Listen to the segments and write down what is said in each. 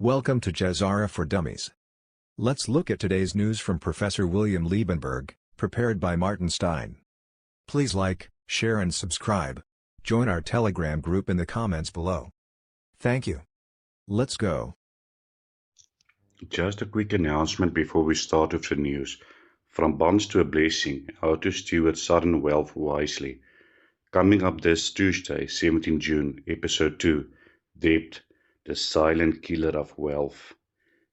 Welcome to GESARA for Dummies. Let's look at today's news from Professor William Liebenberg, prepared by Martin Stein. Please like, share and subscribe. Join our Telegram group in the comments below. Thank you. Let's go. Just a quick announcement before we start with the news. From bonds to a blessing, how to steward sudden wealth wisely. Coming up this Tuesday, 17 June, episode 2, Debt, the silent killer of wealth.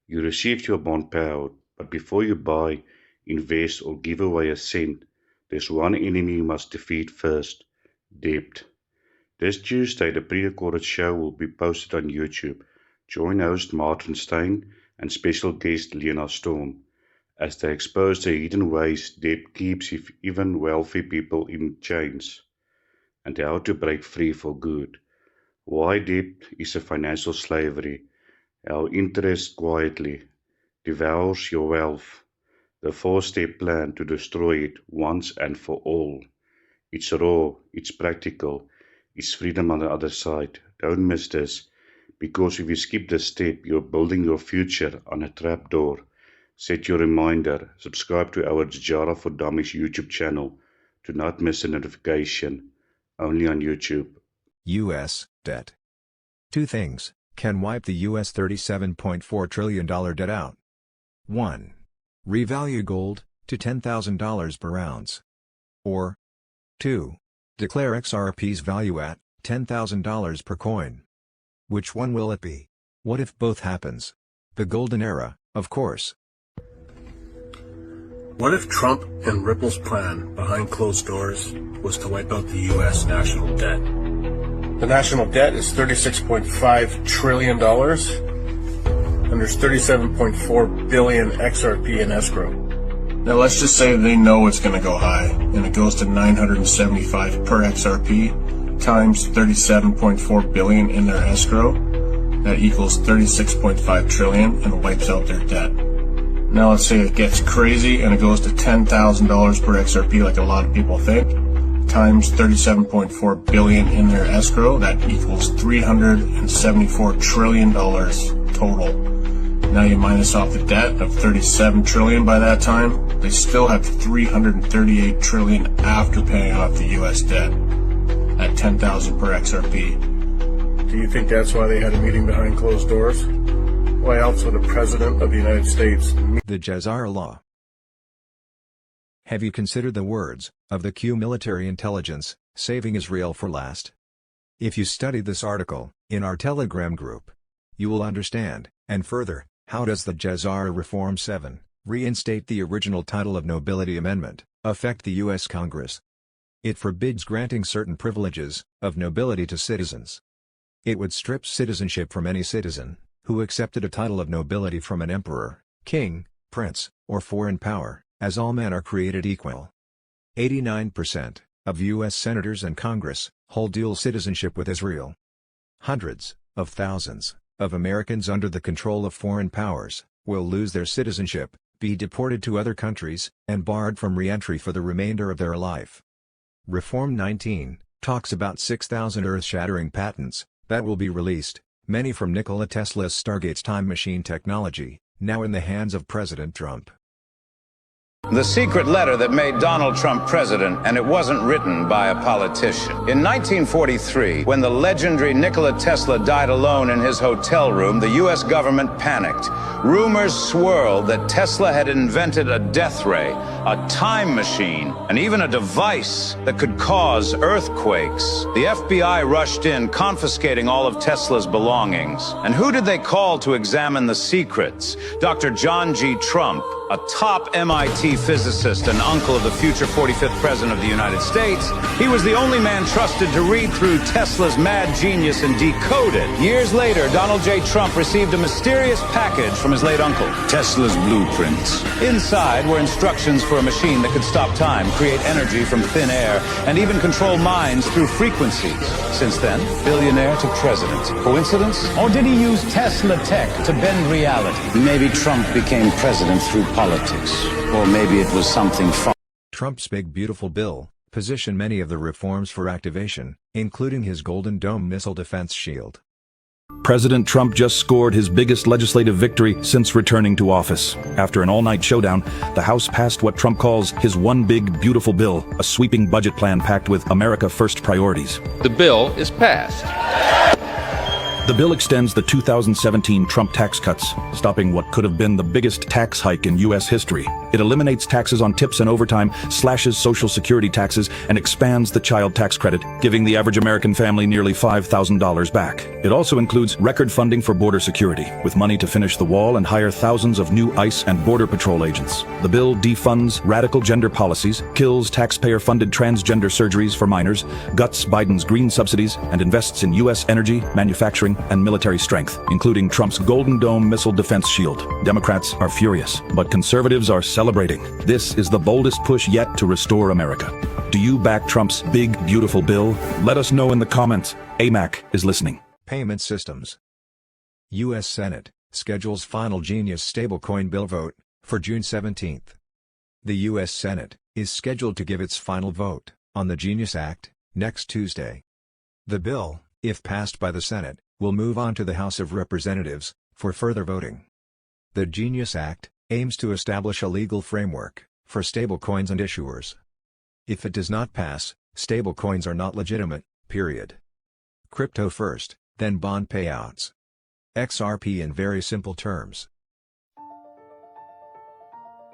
You received your bond payout, but before you buy, invest or give away a cent, there's one enemy you must defeat first, debt. This Tuesday, the pre-recorded show will be posted on YouTube. Join host Martin Stein and special guest Lena Storm as they expose the hidden ways debt keeps even wealthy people in chains and how to break free for good. Why debt is a financial slavery, how interest quietly devours your wealth, the 4-step plan to destroy it once and for all. It's raw, it's practical, it's freedom on the other side. Don't miss this, because if you skip this step, you're building your future on a trapdoor. Set your reminder, subscribe to our GCR for Dummies YouTube channel to not miss a notification, only on YouTube. U.S. debt. Two things can wipe the U.S. $37.4 trillion debt out. 1. Revalue gold to $10,000 per ounce. Or 2. Declare XRP's value at $10,000 per coin. Which one will it be? What if both happens? The golden era, of course. What if Trump and Ripple's plan behind closed doors was to wipe out the U.S. national debt? The national debt is $36.5 trillion, and there's 37.4 billion XRP in escrow. Now let's just say they know it's going to go high, and it goes to 975 per XRP times 37.4 billion in their escrow. That equals 36.5 trillion and wipes out their debt. Now let's say it gets crazy and it goes to $10,000 per XRP like a lot of people think, times 37.4 billion in their escrow. That equals $374 trillion total. Now you minus off the debt of 37 trillion by that time, they still have 338 trillion after paying off the US debt at 10,000 per XRP. Do you think that's why they had a meeting behind closed doors? Why else would a president of the United States The GESARA law. Have you considered the words of the Q military intelligence, saving Israel for last? If you study this article in our Telegram group, you will understand, and further, how does the GESARA Reform 7, reinstate the original title of nobility amendment, affect the U.S. Congress? It forbids granting certain privileges of nobility to citizens. It would strip citizenship from any citizen who accepted a title of nobility from an emperor, king, prince, or foreign power, as all men are created equal. 89% of U.S. senators and Congress hold dual citizenship with Israel. Hundreds of thousands of Americans under the control of foreign powers will lose their citizenship, be deported to other countries, and barred from re-entry for the remainder of their life. Reform 19 talks about 6,000 earth-shattering patents that will be released, many from Nikola Tesla's Stargate's time machine technology, now in the hands of President Trump. The secret letter that made Donald Trump president, and it wasn't written by a politician. In 1943, when the legendary Nikola Tesla died alone in his hotel room, the U.S. government panicked. Rumors swirled that Tesla had invented a death ray, a time machine, and even a device that could cause earthquakes. The FBI rushed in, confiscating all of Tesla's belongings. And who did they call to examine the secrets? Dr. John G. Trump, a top MIT physicist and uncle of the future 45th president of the United States. He was the only man trusted to read through Tesla's mad genius and decode it. Years later, Donald J. Trump received a mysterious package from his late uncle, Tesla's blueprints. Inside were instructions for a machine that could stop time, create energy from thin air, and even control minds through frequencies. Since then, billionaire to president. Coincidence? Or did he use Tesla tech to bend reality? Maybe Trump became president through politics. Or maybe it was something far. Trump's big beautiful bill positioned many of the reforms for activation, including his Golden Dome missile defense shield. President Trump just scored his biggest legislative victory since returning to office. After an all-night showdown, the House passed what Trump calls his one big, beautiful bill, a sweeping budget plan packed with America First priorities. The bill is passed. The bill extends the 2017 Trump tax cuts, stopping what could have been the biggest tax hike in U.S. history. It eliminates taxes on tips and overtime, slashes Social Security taxes, and expands the child tax credit, giving the average American family nearly $5,000 back. It also includes record funding for border security, with money to finish the wall and hire thousands of new ICE and Border Patrol agents. The bill defunds radical gender policies, kills taxpayer-funded transgender surgeries for minors, guts Biden's green subsidies, and invests in U.S. energy, manufacturing, and military strength, including Trump's Golden Dome missile defense shield. Democrats are furious, but conservatives are celebrating. This is the boldest push yet to restore America. Do you back Trump's big, beautiful bill? Let us know in the comments. AMAC is listening. Payment systems. U.S. Senate schedules final Genius stablecoin bill vote for June 17th. The U.S. Senate is scheduled to give its final vote on the Genius Act next Tuesday. The bill, if passed by the Senate, will move on to the House of Representatives for further voting. The Genius Act aims to establish a legal framework for stablecoins and issuers. If it does not pass, stablecoins are not legitimate, period. Crypto first, then bond payouts. XRP in very simple terms.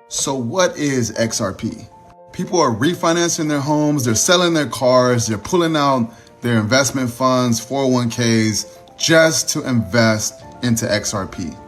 So what is XRP? People are refinancing their homes, they're selling their cars, they're pulling out their investment funds, 401ks, just to invest into XRP.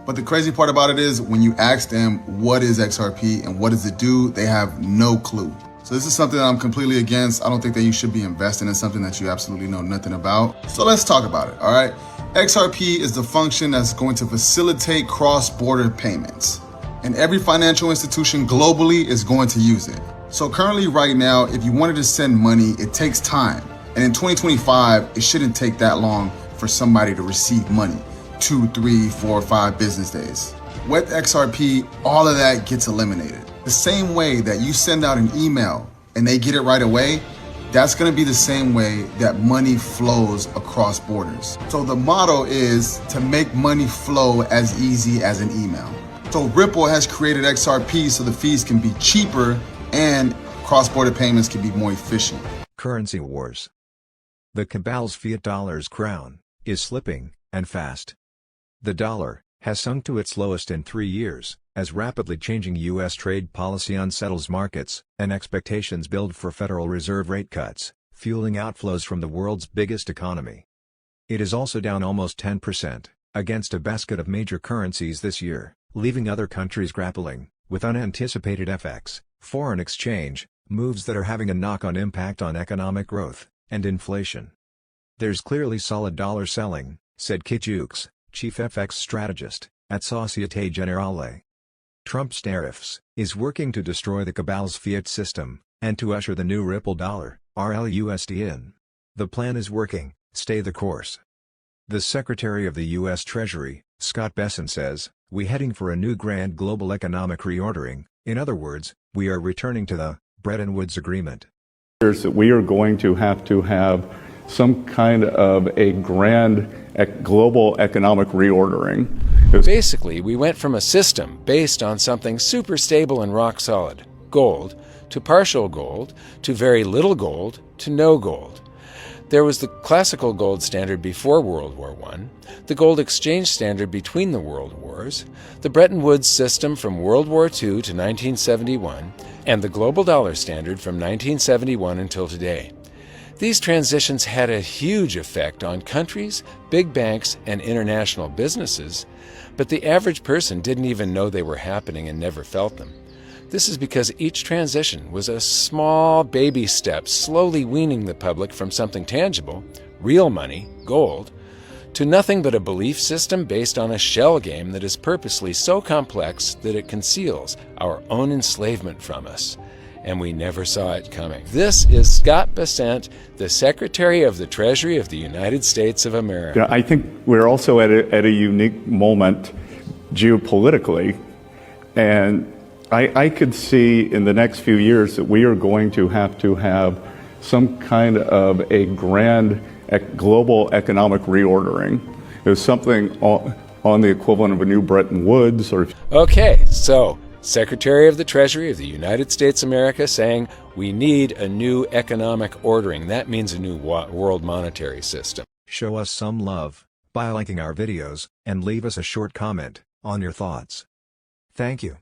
But the crazy part about it is when you ask them what is XRP and what does it do, they have no clue. So this is something that I'm completely against. I don't think that you should be investing in something that you absolutely know nothing about. So let's talk about it, all right? XRP is the function that's going to facilitate cross-border payments. And every financial institution globally is going to use it. So currently right now, if you wanted to send money, it takes time. And in 2025, it shouldn't take that long for somebody to receive money. 2, 3, 4, 5 business days. With XRP, all of that gets eliminated. The same way that you send out an email and they get it right away, that's gonna be the same way that money flows across borders. So the motto is to make money flow as easy as an email. So Ripple has created XRP so the fees can be cheaper and cross-border payments can be more efficient. Currency wars. The Cabal's fiat dollar's crown is slipping, and fast. The dollar has sunk to its lowest in 3 years, as rapidly changing U.S. trade policy unsettles markets, and expectations build for Federal Reserve rate cuts, fueling outflows from the world's biggest economy. It is also down almost 10%, against a basket of major currencies this year, leaving other countries grappling with unanticipated FX, foreign exchange, moves that are having a knock-on impact on economic growth and inflation. There's clearly solid dollar selling, said Kit Jukes, chief FX strategist at Societe Generale. Trump's tariffs is working to destroy the Cabal's fiat system and to usher the new Ripple dollar, RLUSD in. The plan is working, stay the course. The Secretary of the U.S. Treasury, Scott Bessent says, "We're heading for a new grand global economic reordering. In other words, we are returning to the Bretton Woods Agreement." That we are going to have some kind of a grand global economic reordering. Basically, we went from a system based on something super stable and rock solid, gold, to partial gold, to very little gold, to no gold. There was the classical gold standard before World War I, the gold exchange standard between the world wars, the Bretton Woods system from World War II to 1971, and the global dollar standard from 1971 until today. These transitions had a huge effect on countries, big banks, and international businesses, but the average person didn't even know they were happening and never felt them. This is because each transition was a small baby step, slowly weaning the public from something tangible, real money, gold, to nothing but a belief system based on a shell game that is purposely so complex that it conceals our own enslavement from us. And we never saw it coming. This is Scott Bessent, the Secretary of the Treasury of the United States of America. I think we're also at a unique moment geopolitically, and I could see in the next few years that we are going to have some kind of a grand global economic reordering. There's something on the equivalent of a new Bretton Woods or... Okay, so Secretary of the Treasury of the United States of America saying we need a new economic ordering. That means a new world monetary system. Show us some love by liking our videos and leave us a short comment on your thoughts. Thank you.